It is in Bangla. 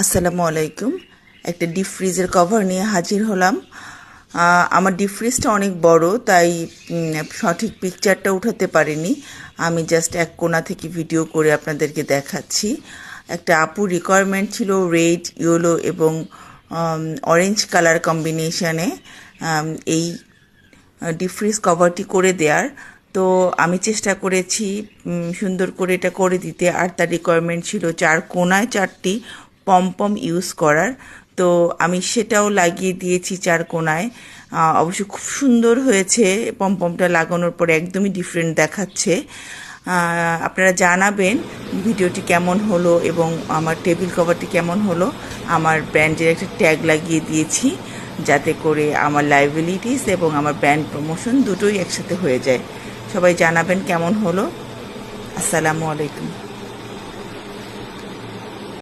আসসালামু আলাইকুম। একটা ডিপ ফ্রিজের কভার নিয়ে হাজির হলাম। আমার ডিপ ফ্রিজটা অনেক বড়, তাই সঠিক পিকচারটা উঠাতে পারিনি। আমি জাস্ট এক কোণা থেকে ভিডিও করে আপনাদেরকে দেখাচ্ছি। একটা আপুর রিকোয়ারমেন্ট ছিল রেড, ইয়েলো এবং অরেঞ্জ কালার কম্বিনেশনে এই ডিপ ফ্রিজ কভারটি করে দেওয়ার। তো আমি চেষ্টা করেছি সুন্দর করে এটা করে দিতে। আর তার রিকোয়ারমেন্ট ছিল 4 কোণায় 4টি পম ইউজ করার। তো আমি সেটাও লাগিয়ে দিয়েছি 4 কোণায়। অবশ্য খুব সুন্দর হয়েছে। পমটা লাগানোর পরে একদমই ডিফারেন্ট দেখাচ্ছে। আপনারা জানাবেন ভিডিওটি কেমন হলো এবং আমার টেবিল কভারটি কেমন হলো। আমার ব্র্যান্ডের একটা ট্যাগ লাগিয়ে দিয়েছি, যাতে করে আমার লাইবিলিটিস এবং আমার ব্র্যান্ড প্রমোশন দুটোই একসাথে হয়ে যায়। সবাই জানাবেন কেমন হলো। আসসালামু আলাইকুম।